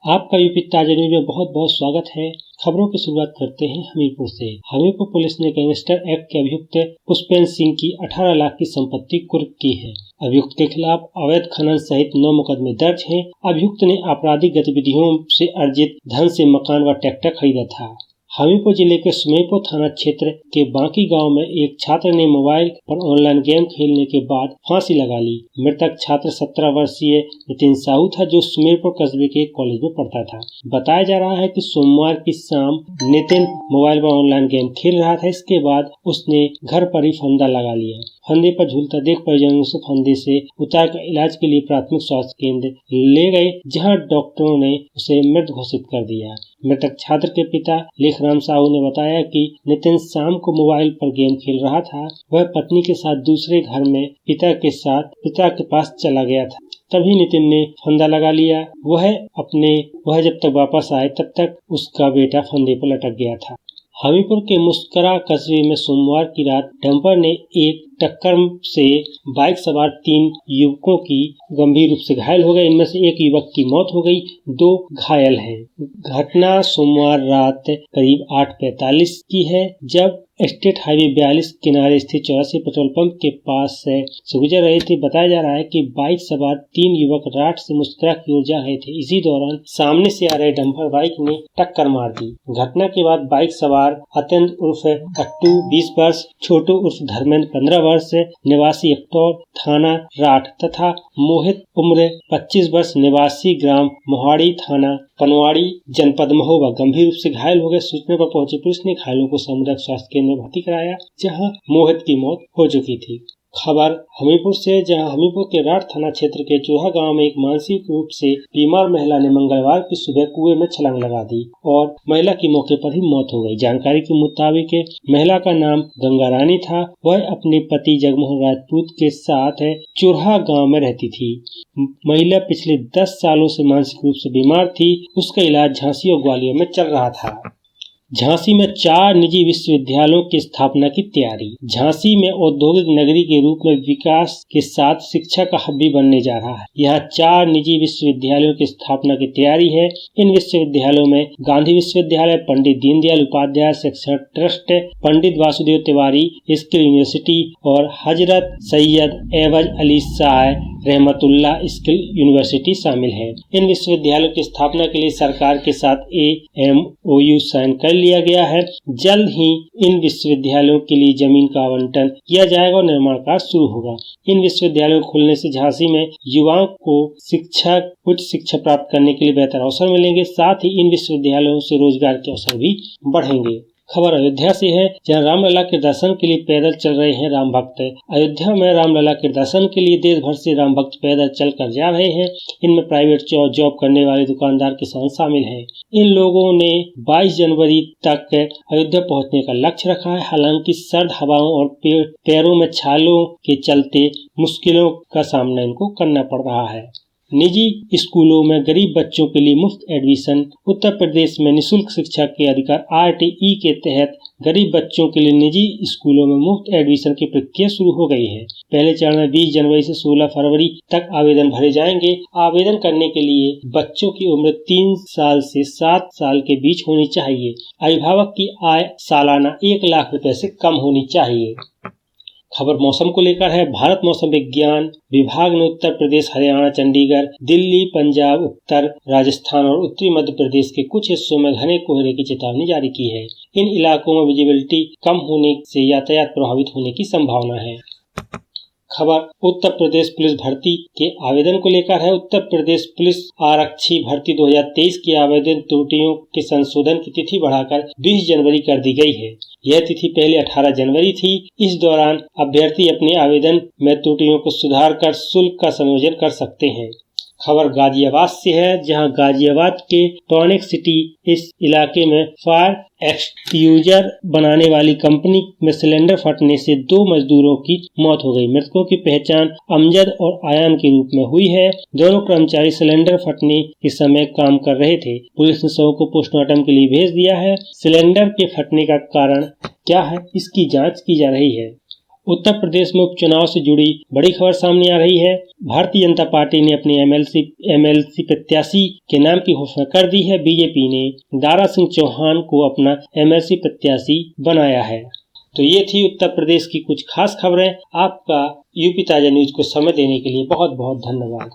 आपका यूपी ताजा न्यूज में बहुत बहुत स्वागत है। खबरों की शुरुआत करते हैं हमीरपुर से। हमीरपुर पुलिस ने गैंगस्टर एक्ट के अभियुक्त पुष्पेंद्र सिंह की 18 लाख की संपत्ति कुर्क की है। अभियुक्त के खिलाफ अवैध खनन सहित 9 मुकदमे दर्ज हैं। अभियुक्त ने आपराधिक गतिविधियों से अर्जित धन से मकान व ट्रैक्टर खरीदा था। हमीरपुर जिले के सुमेरपुर थाना क्षेत्र के बांकी गांव में एक छात्र ने मोबाइल पर ऑनलाइन गेम खेलने के बाद फांसी लगा ली। मृतक छात्र 17 वर्षीय नितिन साहू था, जो सुमेरपुर कस्बे के कॉलेज में पढ़ता था। बताया जा रहा है कि सोमवार की शाम नितिन मोबाइल पर ऑनलाइन गेम खेल रहा था। इसके बाद उसने घर पर ही फंदा लगा लिया। फंदे पर झूलता देख परिजनों से फंदे से उतारकर इलाज के लिए प्राथमिक स्वास्थ्य केंद्र ले गए, जहां डॉक्टरों ने उसे मृत घोषित कर दिया। मृतक छात्र के पिता लेखराम साहू ने बताया कि नितिन शाम को मोबाइल पर गेम खेल रहा था। वह पत्नी के साथ दूसरे घर में पिता के पास चला गया था। तभी नितिन ने फंदा लगा लिया। वह जब तक वापस आए तब तक उसका बेटा फंदे पर लटक गया था। हमीरपुर के मुस्करा कस्बे में सोमवार की रात डंपर ने एक टक्कर से बाइक सवार 3 युवकों की गंभीर रूप से घायल हो गए। इनमें से एक युवक की मौत हो गई, 2 घायल हैं। घटना सोमवार रात करीब 8:45 की है, जब स्टेट हाईवे 42 किनारे स्थित 84 पेट्रोल पंप के पास से गुजर रहे थे। बताया जा रहा है कि बाइक सवार 3 युवक रात से मुस्करा की ओर जा रहे थे। इसी दौरान सामने से आ रहे डंपर बाइक ने टक्कर मार दी। घटना के बाद बाइक सवार अत्यंत उर्फ अट्टू 20 वर्ष, छोटू उर्फ धर्मेंद्र 15 वर्ष निवासी एक्टौर थाना राठ तथा मोहित उम्र 25 वर्ष निवासी ग्राम मोहाड़ी थाना पनवाड़ी जनपद महोबा गंभीर रूप से घायल हो गए। सूचना पर पहुंची पुलिस ने घायलों को सामुदायिक स्वास्थ्य केंद्र में भर्ती कराया, जहां मोहित की मौत हो चुकी थी। खबर हमीरपुर से, जहां हमीरपुर के राठ थाना क्षेत्र के चूहा गांव में एक मानसिक रूप से बीमार महिला ने मंगलवार की सुबह कुएं में छलांग लगा दी और महिला की मौके पर ही मौत हो गई। जानकारी के मुताबिक महिला का नाम गंगा रानी था। वह अपने पति जगमोहन राजपूत के साथ चूहा गांव में रहती थी। महिला पिछले 10 सालों से मानसिक रूप से बीमार थी। उसका इलाज झांसी और ग्वालियर में चल रहा था। झांसी में 4 निजी विश्वविद्यालयों की स्थापना की तैयारी। झांसी में औद्योगिक नगरी के रूप में विकास के साथ शिक्षा का हब भी बनने जा रहा है। यहाँ 4 निजी विश्वविद्यालयों की स्थापना की तैयारी है। इन विश्वविद्यालयों में गांधी विश्वविद्यालय, पंडित दीनदयाल उपाध्याय शिक्षण ट्रस्ट, पंडित वासुदेव तिवारी स्किल यूनिवर्सिटी और हजरत सैयद एवज अली शाह रहमतुल्ला स्किल यूनिवर्सिटी शामिल है। इन विश्वविद्यालयों की स्थापना के लिए सरकार के साथ MOU साइन कर लिया गया है। जल्द ही इन विश्वविद्यालयों के लिए जमीन का आवंटन किया जाएगा और निर्माण कार्य शुरू होगा। इन विश्वविद्यालयों को खुलने से झांसी में युवाओं को उच्च शिक्षा प्राप्त करने के लिए बेहतर अवसर मिलेंगे। साथ ही इन विश्वविद्यालयों से रोजगार के अवसर भी बढ़ेंगे। खबर अयोध्या से है, जहां रामलला के दर्शन के लिए पैदल चल रहे हैं राम भक्त। अयोध्या में रामलला के दर्शन के लिए देश भर से राम भक्त पैदल चल कर जा रहे हैं। इनमें प्राइवेट जॉब करने वाले दुकानदार, किसान शामिल हैं। इन लोगों ने 22 जनवरी तक अयोध्या पहुंचने का लक्ष्य रखा है। हालांकि सर्द हवाओं और पैरों में छालों के चलते मुश्किलों का सामना इनको करना पड़ रहा है। निजी स्कूलों में गरीब बच्चों के लिए मुफ्त एडमिशन। उत्तर प्रदेश में निःशुल्क शिक्षा के अधिकार RTE के तहत गरीब बच्चों के लिए निजी स्कूलों में मुफ्त एडमिशन की प्रक्रिया शुरू हो गई है। पहले चरण में 20 जनवरी से 16 फरवरी तक आवेदन भरे जाएंगे। आवेदन करने के लिए बच्चों की उम्र 3 साल से 7 साल के बीच होनी चाहिए। अभिभावक की आय सालाना 1 लाख रुपए से कम होनी चाहिए। खबर मौसम को लेकर है। भारत मौसम विज्ञान विभाग ने उत्तर प्रदेश, हरियाणा, चंडीगढ़, दिल्ली, पंजाब, उत्तर राजस्थान और उत्तरी मध्य प्रदेश के कुछ हिस्सों में घने कोहरे की चेतावनी जारी की है। इन इलाकों में विजिबिलिटी कम होने से यातायात प्रभावित होने की संभावना है। खबर उत्तर प्रदेश पुलिस भर्ती के आवेदन को लेकर है। उत्तर प्रदेश पुलिस आरक्षी भर्ती 2023 की आवेदन त्रुटियों के संशोधन की तिथि बढ़ाकर 20 जनवरी कर दी गई है। यह तिथि पहले 18 जनवरी थी। इस दौरान अभ्यर्थी अपने आवेदन में त्रुटियों को सुधार कर शुल्क का संयोजन कर सकते हैं। खबर गाजियाबाद से है, जहां गाजियाबाद के टॉनिक सिटी इस इलाके में फायर एक्सटिंग्विशर बनाने वाली कंपनी में सिलेंडर फटने से 2 मजदूरों की मौत हो गई। मृतकों की पहचान अमजद और आयान के रूप में हुई है। दोनों कर्मचारी सिलेंडर फटने के समय काम कर रहे थे। पुलिस ने शव को पोस्टमार्टम के लिए भेज दिया है। सिलेंडर के फटने का कारण क्या है, इसकी जाँच की जा रही है। उत्तर प्रदेश में उपचुनाव से जुड़ी बड़ी खबर सामने आ रही है। भारतीय जनता पार्टी ने अपने एमएलसी प्रत्याशी के नाम की घोषणा कर दी है। बीजेपी ने दारा सिंह चौहान को अपना एमएलसी प्रत्याशी बनाया है। तो ये थी उत्तर प्रदेश की कुछ खास खबरें। आपका यूपी ताजा न्यूज को समय देने के लिए बहुत बहुत धन्यवाद।